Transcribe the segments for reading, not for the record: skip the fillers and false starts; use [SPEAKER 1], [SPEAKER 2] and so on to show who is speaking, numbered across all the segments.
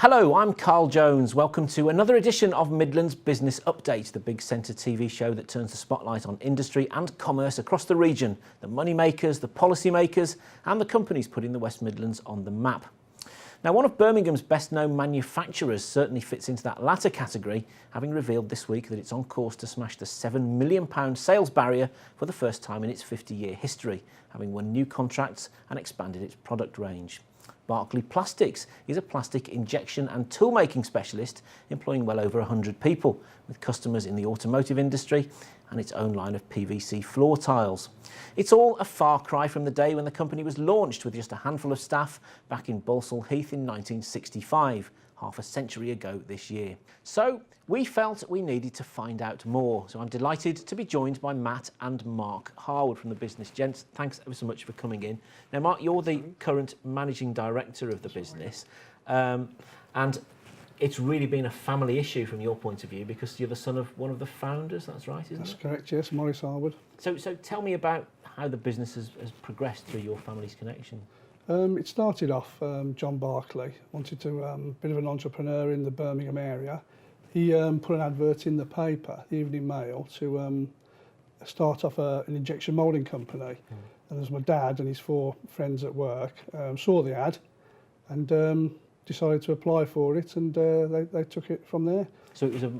[SPEAKER 1] Hello, I'm Carl Jones. Welcome to another edition of Midlands Business Update, the big centre TV show that turns the spotlight on industry and commerce across the region, the money makers, the policy makers and the companies putting the West Midlands on the map. Now, one of Birmingham's best known manufacturers certainly fits into that latter category, having revealed this week that it's on course to smash the £7 million sales barrier for the first time in its 50-year history, having won new contracts and expanded its product range. Barkley Plastics is a plastic injection and tool-making specialist employing well over 100 people, with customers in the automotive industry and its own line of PVC floor tiles. It's all a far cry from the day when the company was launched with just a handful of staff back in Balsall Heath in 1965, half a century ago this year. So we felt we needed to find out more. So I'm delighted to be joined by Matt and Mark Harwood from the business. Gents, thanks ever so much for coming in. Now, Mark, you're the current managing director of the business. And it's really been a family issue from your point of view because you're the son of one of the founders, that's right, isn't it?
[SPEAKER 2] That's correct, yes, Maurice Harwood.
[SPEAKER 1] So tell me about how the business has progressed through your family's connection.
[SPEAKER 2] It started off, John Barkley wanted to, bit of an entrepreneur in the Birmingham area. He put an advert in the paper, the Evening Mail, to start off an injection moulding company. And there's my dad and his 4 friends at work saw the ad and decided to apply for it, and they took it from there. So
[SPEAKER 1] it was a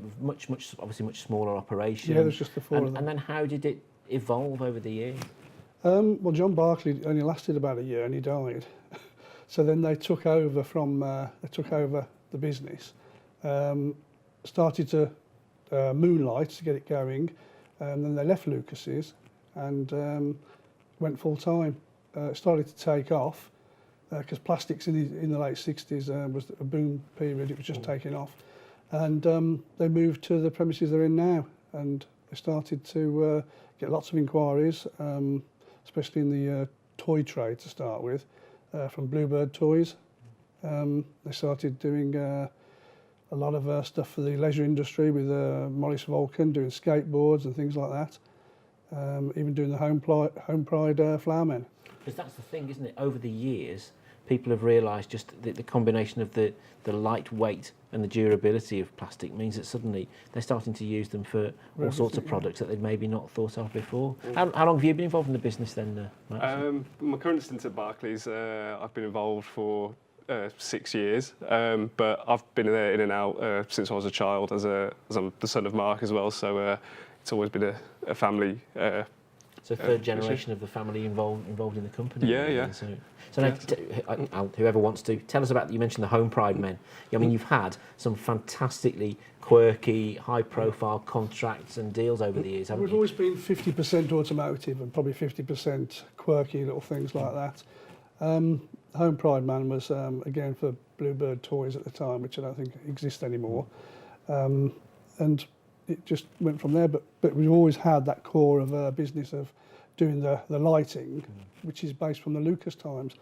[SPEAKER 1] obviously much smaller operation.
[SPEAKER 2] Yeah, there's just the 4 of them.
[SPEAKER 1] And then how did it evolve over the years?
[SPEAKER 2] Well, John Barkley only lasted about a year and he died. So then they took over the business, started to moonlight to get it going, and then they left Lucas's and went full time. Started to take off because plastics in the late 60s was a boom period. It was just taking off, and they moved to the premises they're in now, and they started to get lots of inquiries. Especially in the toy trade to start with, from Bluebird Toys. They started doing a lot of stuff for the leisure industry with Maurice Vulcan, doing skateboards and things like that. Even doing the Home Pride flowermen.
[SPEAKER 1] Because that's the thing, isn't it? Over the years, people have realised just the combination of the lightweight and the durability of plastic means that suddenly they're starting to use them for all sorts of products that they'd maybe not thought of before. How long have you been involved in the business then, Matt?
[SPEAKER 3] My current stint at Barclays, I've been involved for 6 years, but I've been there in and out since I was a child, as I'm the son of Mark as well, so it's always been a family.
[SPEAKER 1] So third generation of the family involved in the company.
[SPEAKER 3] Yeah.
[SPEAKER 1] So now, whoever wants to tell us about. You mentioned the Home Pride men. I mean, you've had some fantastically quirky, high-profile contracts and deals over the years, haven't you?
[SPEAKER 2] We've always been 50% automotive and probably 50% quirky little things like that. Home Pride man was again for Bluebird Toys at the time, which I don't think exists anymore, and it just went from there, but we've always had that core of business of doing the lighting, which is based from the Lucas times.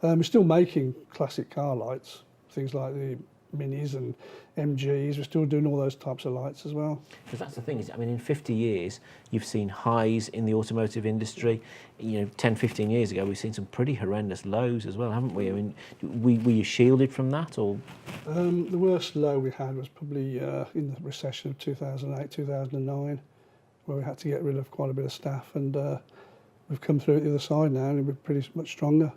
[SPEAKER 2] We're still making classic car lights, things like the Minis and MGs. We're still doing all those types of lights as well.
[SPEAKER 1] Because that's the thing, is, I mean, in 50 years, you've seen highs in the automotive industry. 10, 15 years ago, we've seen some pretty horrendous lows as well, haven't we? I mean, were you shielded from that, or?
[SPEAKER 2] The worst low we had was probably in the recession of 2008, 2009, where we had to get rid of quite a bit of staff, and we've come through it the other side now, and we're pretty much stronger.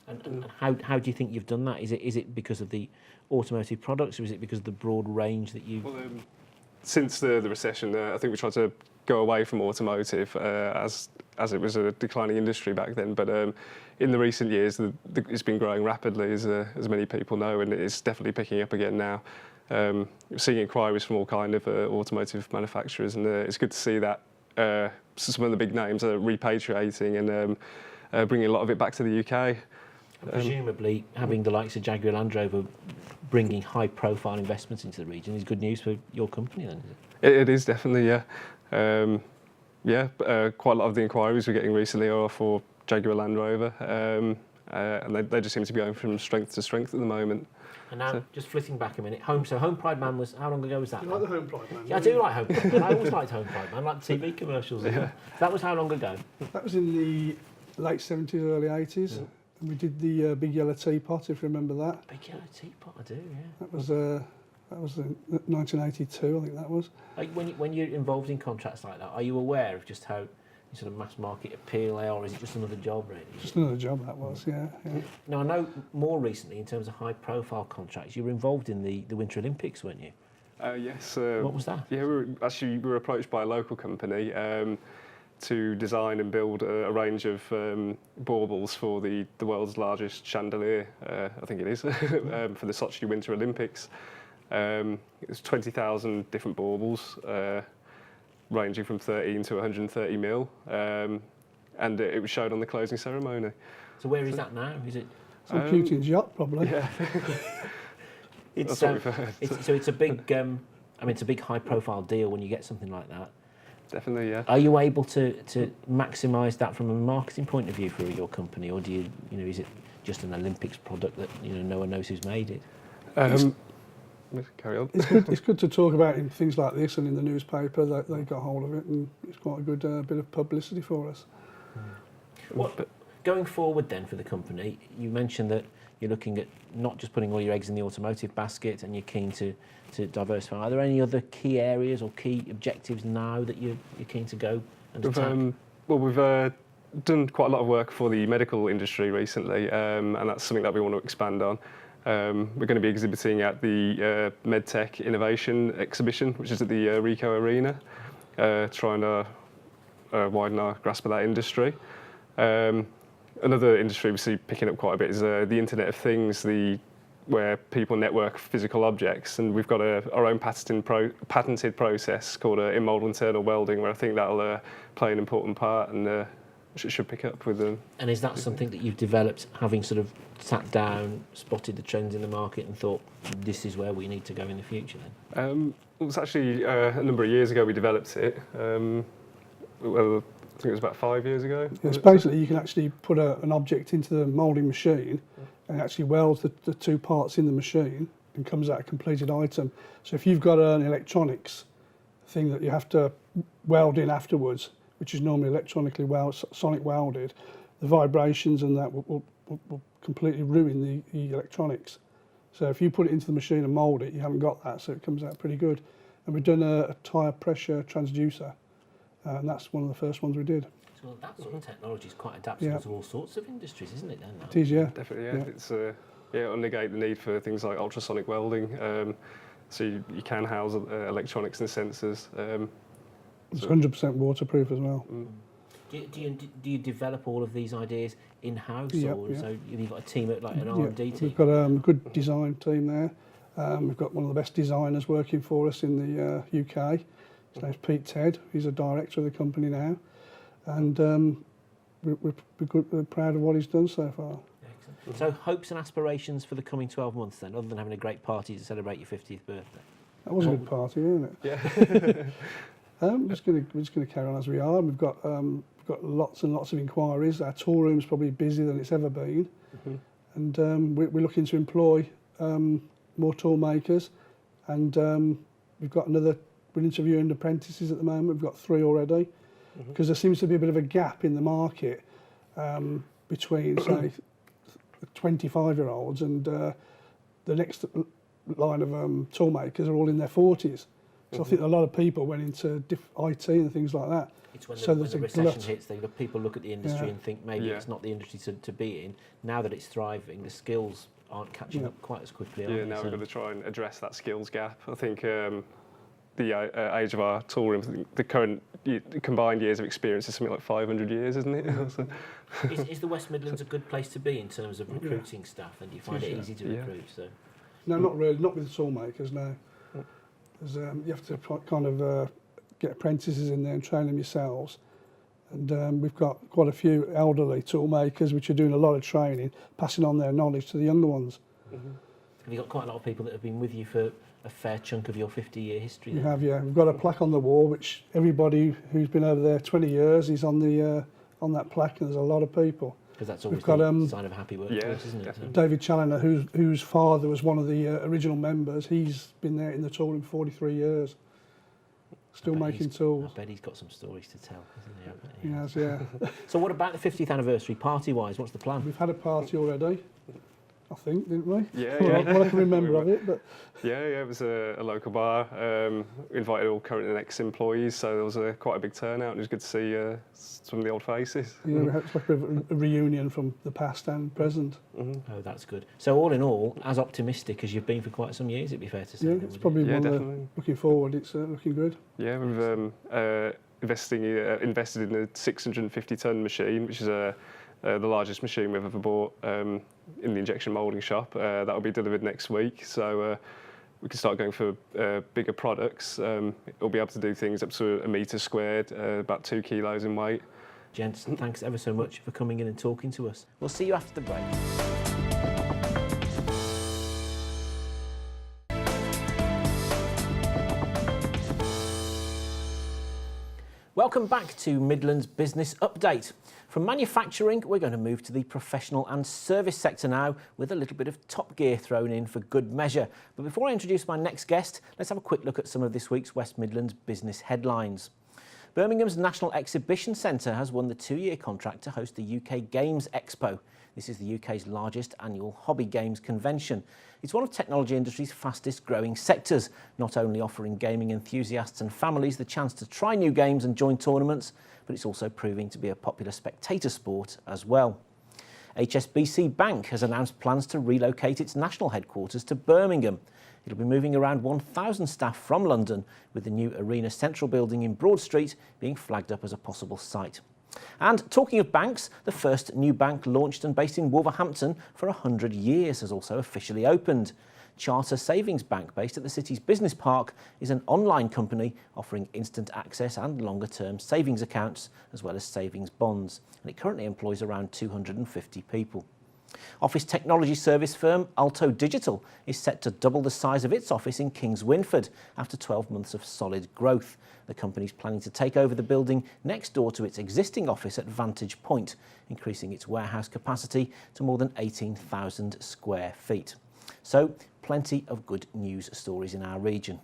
[SPEAKER 1] And how do you think you've done that? Is it because of the automotive products, or is it because of the broad range that you? Well,
[SPEAKER 3] since the recession, I think we tried to go away from automotive as it was a declining industry back then. But in the recent years, it's been growing rapidly, as many people know, and it's definitely picking up again now. We're seeing inquiries from all kind of automotive manufacturers, and it's good to see that some of the big names are repatriating and bringing a lot of it back to the UK.
[SPEAKER 1] And presumably, having the likes of Jaguar Land Rover bringing high-profile investments into the region is good news for your company, then, is it?
[SPEAKER 3] It is, definitely, yeah. Quite a lot of the inquiries we're getting recently are for Jaguar Land Rover, and they just seem to be going from strength to strength at the moment.
[SPEAKER 1] And now, just flitting back a minute, Home Pride Man was, how long ago was that?
[SPEAKER 2] Do you like the Home Pride Man?
[SPEAKER 1] Yeah, I do like Home Pride Man. I always liked Home Pride Man, I like TV commercials. Yeah. That was how long ago?
[SPEAKER 2] That was in the late 70s, early 80s. And we did the Big Yellow Teapot, if you remember that.
[SPEAKER 1] Big Yellow Teapot, I do, yeah.
[SPEAKER 2] That was in 1982, I think that was.
[SPEAKER 1] When you're involved in contracts like that, are you aware of just how sort of mass market appeal they are, or is it just another job, really?
[SPEAKER 2] Just another job, that was, yeah.
[SPEAKER 1] Now, I know more recently, in terms of high-profile contracts, you were involved in the Winter Olympics, weren't you?
[SPEAKER 3] Yes.
[SPEAKER 1] What was that?
[SPEAKER 3] Yeah, we were approached by a local company to design and build a range of baubles for the world's largest chandelier, I think it is, for the Sochi Winter Olympics. It was 20,000 different baubles, ranging from 13 to 130 mil, and it was showed on the closing ceremony.
[SPEAKER 1] So where is that now? Is it?
[SPEAKER 2] Some Putin's yacht, probably.
[SPEAKER 3] Yeah.
[SPEAKER 1] It's,
[SPEAKER 3] That's what we've heard.
[SPEAKER 1] It's a big, it's a big high-profile deal when you get something like that.
[SPEAKER 3] Definitely, yeah.
[SPEAKER 1] Are you able to maximise that from a marketing point of view for your company, or do you, is it just an Olympics product that no one knows who's made it?
[SPEAKER 3] Carry on.
[SPEAKER 2] It's good to talk about in things like this and in the newspaper that they got hold of it, and it's quite a good bit of publicity for us.
[SPEAKER 1] Going forward then for the company, you mentioned that you're looking at not just putting all your eggs in the automotive basket and you're keen to diversify. Are there any other key areas or key objectives now that you're keen to go and attack?
[SPEAKER 3] We've done quite a lot of work for the medical industry recently, and that's something that we want to expand on. We're going to be exhibiting at the MedTech Innovation Exhibition, which is at the Rico Arena, trying to widen our grasp of that industry. Another industry we see picking up quite a bit is the Internet of Things, where people network physical objects, and we've got our own patented process called in-mold internal welding, where I think that'll play an important part and should pick up with them.
[SPEAKER 1] And is that something that you've developed, having sort of sat down, spotted the trends in the market and thought, this is where we need to go in the future then?
[SPEAKER 3] It was actually a number of years ago we developed it. I think it was about 5 years ago.
[SPEAKER 2] Yes, basically you can actually put an object into the moulding machine and actually weld the two parts in the machine and comes out a completed item. So if you've got an electronics thing that you have to weld in afterwards, which is normally electronically sonic welded, the vibrations and that will completely ruin the electronics. So if you put it into the machine and mould it, you haven't got that, so it comes out pretty good. And we've done a tyre pressure transducer, and that's one of the first ones we did.
[SPEAKER 1] So that sort of technology is quite adaptable to all sorts of industries, isn't it then?
[SPEAKER 2] It is, yeah.
[SPEAKER 3] Definitely, yeah. It's it'll negate the need for things like ultrasonic welding. So you can house electronics and sensors.
[SPEAKER 2] It's 100% waterproof as well.
[SPEAKER 1] Do you develop all of these ideas in-house, or so have you got a team at like an R&D team?
[SPEAKER 2] We've got a good design team there. We've got one of the best designers working for us in the UK. His name's Pete Ted. He's a director of the company now, and we're proud of what he's done so far.
[SPEAKER 1] Excellent. So hopes and aspirations for the coming 12 months then, other than having a great party to celebrate your 50th birthday?
[SPEAKER 2] That was a good party, wasn't it?
[SPEAKER 3] Yeah.
[SPEAKER 2] We're just going to carry on as we are. We've got lots and lots of inquiries. Our tool room's probably busier than it's ever been, and we're looking to employ more tool makers, and we've got we're interviewing apprentices at the moment. We've got 3 already, because there seems to be a bit of a gap in the market between, say, 25-year-olds and the next line of tool makers are all in their 40s. So I think a lot of people went into IT and things like that.
[SPEAKER 1] It's when the recession hits, people look at the industry and think maybe it's not the industry to be in. Now that it's thriving, the skills aren't catching up quite as quickly.
[SPEAKER 3] Yeah, now we've got to try and address that skills gap. I think the age of our tool room, the current combined years of experience is something like 500 years, isn't it?
[SPEAKER 1] Is the West Midlands a good place to be in terms of recruiting staff, and do you find it easy to recruit? So?
[SPEAKER 2] No, not really, not with the tool makers, no. You have to kind of get apprentices in there and train them yourselves. And we've got quite a few elderly tool makers which are doing a lot of training, passing on their knowledge to the younger ones.
[SPEAKER 1] Have you got quite a lot of people that have been with you for a fair chunk of your 50-year history then?
[SPEAKER 2] We have, yeah. We've got a plaque on the wall which everybody who's been over there 20 years is on that plaque, and there's a lot of people.
[SPEAKER 1] Because that's always a sign of a happy workplace, isn't it?
[SPEAKER 3] Definitely.
[SPEAKER 2] David Challoner, whose father was one of the original members, he's been there in the tool room 43 years. still making tools.
[SPEAKER 1] I bet he's got some stories to tell, hasn't he?
[SPEAKER 2] He has, yeah.
[SPEAKER 1] So what about the 50th anniversary party-wise? What's the plan?
[SPEAKER 2] We've had a party already, I think, didn't we?
[SPEAKER 3] Yeah,
[SPEAKER 2] Well,
[SPEAKER 3] yeah.
[SPEAKER 2] what I can remember of it, but
[SPEAKER 3] Yeah, it was a local bar. We invited all current and ex-employees, so there was quite a big turnout. It was good to see some of the old faces.
[SPEAKER 2] yeah, we had like a reunion from the past and present.
[SPEAKER 1] Oh, that's good. So all in all, as optimistic as you've been for quite some years, it'd be fair to say.
[SPEAKER 2] Yeah, it's probably
[SPEAKER 3] Yeah,
[SPEAKER 2] one of the,
[SPEAKER 3] definitely.
[SPEAKER 2] looking forward, it's looking good.
[SPEAKER 3] Yeah, we've invested in a 650-ton machine, which is the largest machine we've ever bought in the injection moulding shop. That will be delivered next week, so we can start going for bigger products. It'll be able to do things up to a metre squared, about 2 kilos in weight.
[SPEAKER 1] Gents, thanks ever so much for coming in and talking to us. We'll see you after the break. Welcome back to Midlands Business Update. From manufacturing, we're going to move to the professional and service sector now, with a little bit of Top Gear thrown in for good measure. But before I introduce my next guest, let's have a quick look at some of this week's West Midlands business headlines. Birmingham's National Exhibition Centre has won the 2-year contract to host the UK Games Expo. This is the UK's largest annual hobby games convention. It's one of technology industry's fastest growing sectors, not only offering gaming enthusiasts and families the chance to try new games and join tournaments, but it's also proving to be a popular spectator sport as well. HSBC Bank has announced plans to relocate its national headquarters to Birmingham. It'll be moving around 1,000 staff from London, with the new Arena Central building in Broad Street being flagged up as a possible site. And talking of banks, the first new bank launched and based in Wolverhampton for 100 years has also officially opened. Charter Savings Bank, based at the city's business park, is an online company offering instant access and longer-term savings accounts, as well as savings bonds. And it currently employs around 250 people. Office technology service firm Alto Digital is set to double the size of its office in Kings Winford after 12 months of solid growth. The company is planning to take over the building next door to its existing office at Vantage Point, increasing its warehouse capacity to more than 18,000 square feet. So, plenty of good news stories in our region.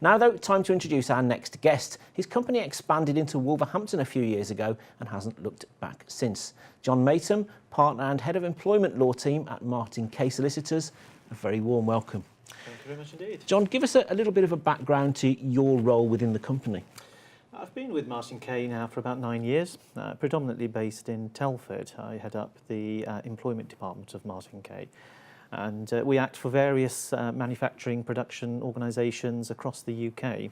[SPEAKER 1] Now though, time to introduce our next guest. His company expanded into Wolverhampton a few years ago and hasn't looked back since. John Metham, partner and head of employment law team at Martin Kay Solicitors, a very warm welcome.
[SPEAKER 4] Thank you very much indeed.
[SPEAKER 1] John, give us a little bit of a background to your role within the company.
[SPEAKER 4] I've been with Martin Kay now for about 9 years, predominantly based in Telford. I head up the employment department of Martin Kay. And we act for various manufacturing production organisations across the UK.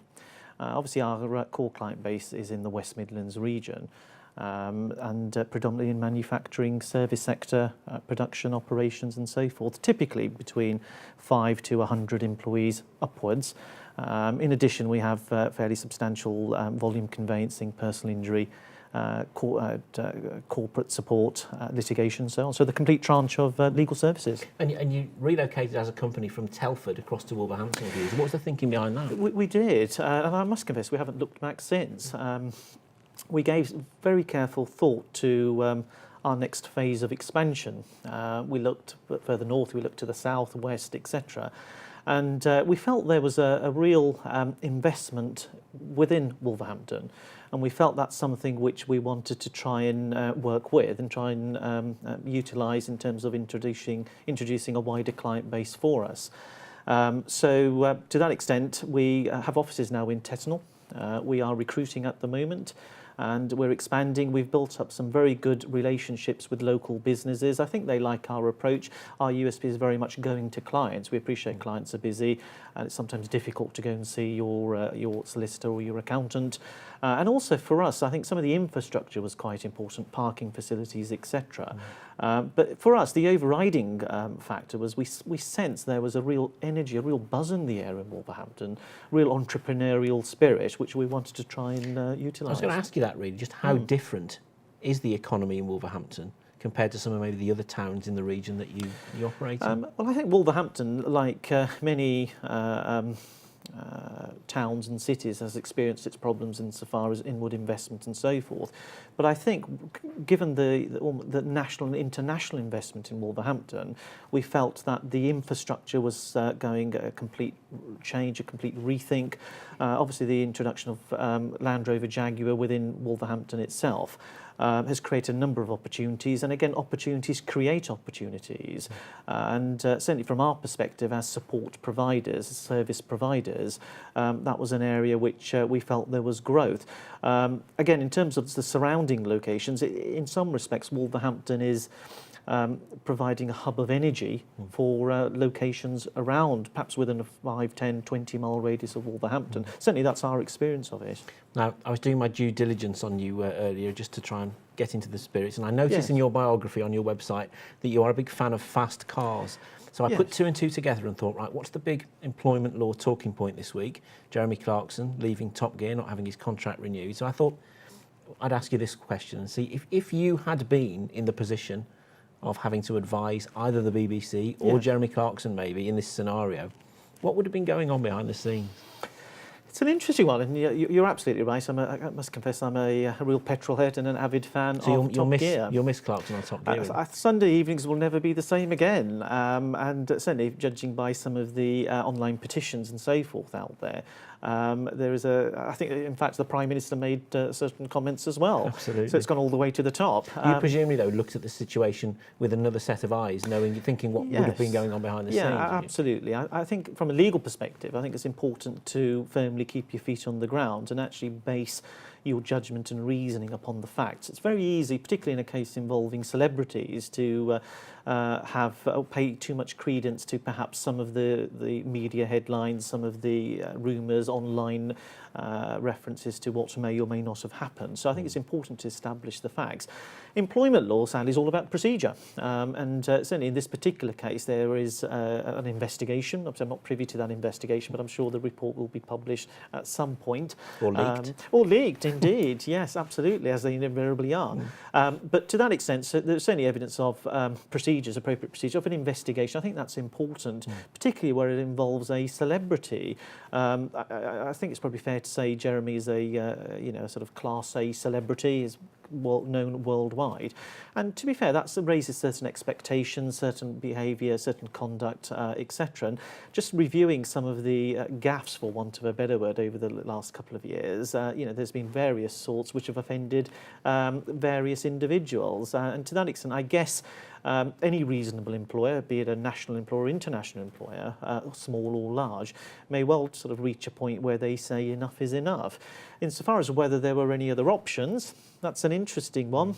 [SPEAKER 4] Obviously our core client base is in the West Midlands region, and predominantly in manufacturing, service sector, production operations and so forth, typically between 5 to 100 employees upwards. In addition, we have fairly substantial volume conveyancing, personal injury, corporate support, litigation, so on. So the complete tranche of legal services.
[SPEAKER 1] And you relocated as a company from Telford across to Wolverhampton. What was the thinking behind that?
[SPEAKER 4] We did, and I must confess we haven't looked back since. We gave very careful thought to our next phase of expansion. We looked further north, we looked to the south, west, etc. And we felt there was a real investment within Wolverhampton. And we felt that's something which we wanted to try and work with and try and utilise in terms of introducing a wider client base for us. So to that extent, we have offices now in Tettenhall. We are recruiting at the moment, and we're expanding. We've built up some very good relationships with local businesses. I think they like our approach. Our USP is very much going to clients. We appreciate clients are busy, and it's sometimes difficult to go and see your solicitor or your accountant. And also for us, I think some of the infrastructure was quite important, parking facilities, etc. But for us, the overriding factor was we sensed there was a real energy, a real buzz in the air in Wolverhampton, real entrepreneurial spirit, which we wanted to try and utilise.
[SPEAKER 1] I was going to ask you that really, just how different is the economy in Wolverhampton compared to some of maybe the other towns in the region that you operate in?
[SPEAKER 4] Well, I think Wolverhampton, like many towns and cities has experienced its problems insofar as inward investment and so forth. But I think, given the national and international investment in Wolverhampton, we felt that the infrastructure was going a complete change, a complete rethink. Obviously, the introduction of Land Rover Jaguar within Wolverhampton itself has created a number of opportunities, and again, opportunities create opportunities. And certainly from our perspective as support providers, as service providers, that was an area which we felt there was growth. Again, in terms of the surrounding locations, in some respects, Wolverhampton is providing a hub of energy for locations around, perhaps within a 5, 10, 20-mile radius of Wolverhampton. Certainly that's our experience of it.
[SPEAKER 1] Now, I was doing my due diligence on you earlier just to try and get into the spirits, and I noticed in your biography on your website that you are a big fan of fast cars. So I put two and two together and thought, right, what's the big employment law talking point this week? Jeremy Clarkson leaving Top Gear, not having his contract renewed. So I thought I'd ask you this question and see if you had been in the position of having to advise either the BBC or Jeremy Clarkson maybe in this scenario, what would have been going on behind the scenes?
[SPEAKER 4] It's an interesting one, and you're absolutely right. I must confess I'm a real petrolhead and an avid fan of Top Gear.
[SPEAKER 1] You'll miss Clarkson on Top Gear.
[SPEAKER 4] Sunday evenings will never be the same again, and certainly judging by some of the online petitions and so forth out there, there is I think, in fact, the Prime Minister made certain comments as well.
[SPEAKER 1] Absolutely.
[SPEAKER 4] So it's gone all the way to the top.
[SPEAKER 1] You presumably, though, looked at the situation with another set of eyes, thinking what would have been going on behind the scenes.
[SPEAKER 4] Yeah, absolutely. I think from a legal perspective, I think it's important to firmly keep your feet on the ground and actually base your judgment and reasoning upon the facts. It's very easy, particularly in a case involving celebrities, to pay too much credence to perhaps some of the media headlines, some of the rumours, online references to what may or may not have happened. So I think it's important to establish the facts. Employment law, sadly, is all about procedure. And certainly in this particular case, there is an investigation. Obviously, I'm not privy to that investigation, but I'm sure the report will be published at some point.
[SPEAKER 1] Or leaked.
[SPEAKER 4] Or leaked, indeed. Yes, absolutely, as they invariably are. But to that extent, so there's certainly evidence of appropriate procedure of an investigation. I think that's important, particularly where it involves a celebrity. I think it's probably fair to say Jeremy is a sort of Class A celebrity, is known worldwide, and to be fair, that raises certain expectations, certain behaviour, certain conduct, etc. And just reviewing some of the gaffes, for want of a better word, over the last couple of years, there's been various sorts which have offended various individuals, and to that extent, I guess any reasonable employer, be it a national employer or international employer, small or large, may well sort of reach a point where they say enough is enough. Insofar as whether there were any other options, that's an interesting one.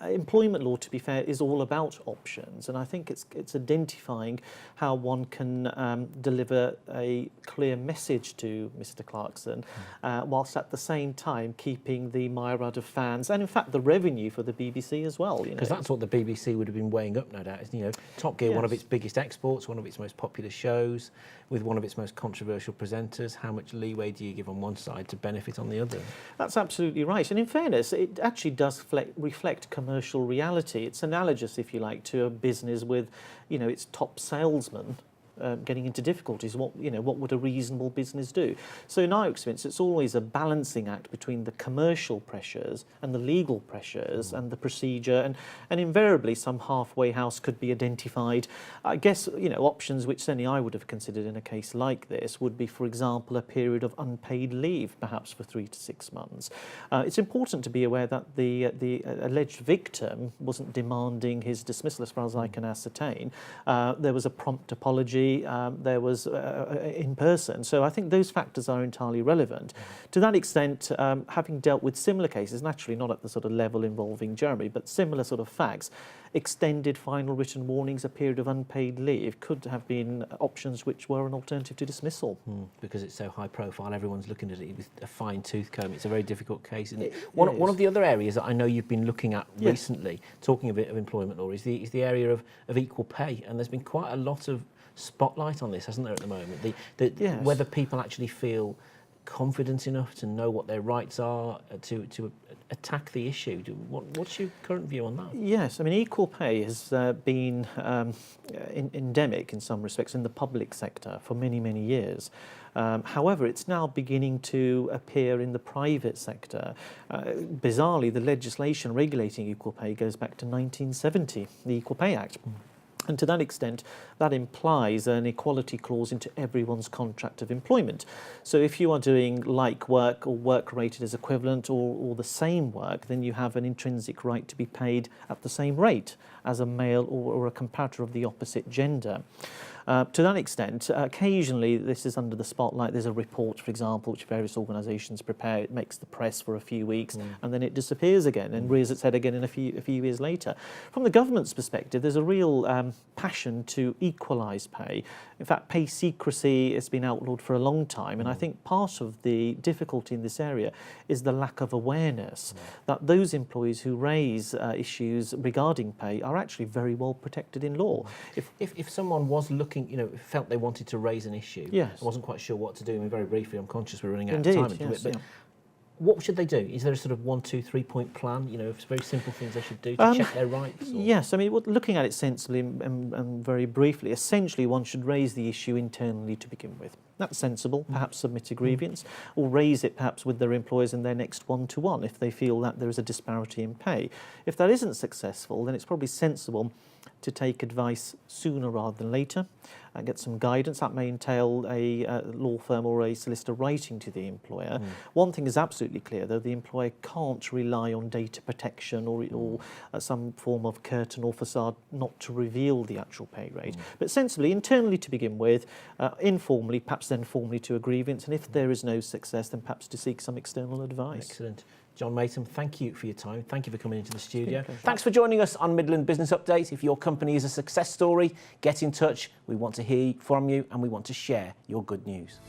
[SPEAKER 4] Employment law, to be fair, is all about options, and I think it's identifying how one can deliver a clear message to Mr. Clarkson, whilst at the same time keeping the myriad of fans and, in fact, the revenue for the BBC as well.
[SPEAKER 1] Because that's what the BBC would have been weighing up, no doubt. Is, Top Gear, one of its biggest exports, one of its most popular shows, with one of its most controversial presenters. How much leeway do you give on one side to benefit on the other? That's
[SPEAKER 4] absolutely right. And in fairness, it actually does reflect commercial reality. It's analogous, if you like, to a business with, its top salesman getting into difficulties. What would a reasonable business do? So in our experience, it's always a balancing act between the commercial pressures and the legal pressures and the procedure, and invariably some halfway house could be identified. I guess, options which certainly I would have considered in a case like this would be, for example, a period of unpaid leave, perhaps for 3 to 6 months. It's important to be aware that the alleged victim wasn't demanding his dismissal, as far as I can ascertain. There was a prompt apology. There was in person. So I think those factors are entirely relevant. To that extent, having dealt with similar cases, naturally not at the sort of level involving Jeremy, but similar sort of facts, extended final written warnings, a period of unpaid leave could have been options which were an alternative to dismissal.
[SPEAKER 1] Because it's so high profile, everyone's looking at it with a fine tooth comb. It's a very difficult case, isn't it? One of the other areas that I know you've been looking at recently, talking a bit of employment law, is the area of equal pay, and there's been quite a lot of spotlight on this, hasn't there, at the moment? Whether people actually feel confident enough to know what their rights are to attack the issue? What's your current view on that?
[SPEAKER 4] Yes, I mean, equal pay has been endemic in some respects in the public sector for many, many years. However, it's now beginning to appear in the private sector. Bizarrely, the legislation regulating equal pay goes back to 1970, the Equal Pay Act. And to that extent, that implies an equality clause into everyone's contract of employment. So if you are doing like work or work rated as equivalent or the same work, then you have an intrinsic right to be paid at the same rate as a male or a comparator of the opposite gender. To that extent, occasionally this is under the spotlight. There's a report, for example, which various organisations prepare. It makes the press for a few weeks and then it disappears again and rears its head again in a few years later. From the government's perspective, there's a real passion to equalise pay. In fact, pay secrecy has been outlawed for a long time, and I think part of the difficulty in this area is the lack of awareness that those employees who raise issues regarding pay are actually very well protected in law.
[SPEAKER 1] If someone was looking, felt they wanted to raise an issue,
[SPEAKER 4] yes,
[SPEAKER 1] I wasn't quite sure what to do. I mean, very briefly, I'm conscious we're running out
[SPEAKER 4] Indeed,
[SPEAKER 1] of time.
[SPEAKER 4] yes,
[SPEAKER 1] But what should they do? Is there a sort of 1, 2, 3 point plan? Very simple things they should do to check their rights? Or?
[SPEAKER 4] Yes, I mean, looking at it sensibly and very briefly, essentially one should raise the issue internally to begin with. That's sensible, perhaps submit a grievance, or raise it perhaps with their employers in their next one-to-one if they feel that there is a disparity in pay. If that isn't successful, then it's probably sensible to take advice sooner rather than later and get some guidance. That may entail a law firm or a solicitor writing to the employer. One thing is absolutely clear, though, the employer can't rely on data protection or some form of curtain or facade not to reveal the actual pay rate. But sensibly, internally to begin with, informally, perhaps then formally to a grievance, and if there is no success, then perhaps to seek some external advice.
[SPEAKER 1] Excellent. John Metham, thank you for your time. Thank you for coming into the studio. Thanks for joining us on Midland Business Update. If your company is a success story, get in touch. We want to hear from you and we want to share your good news.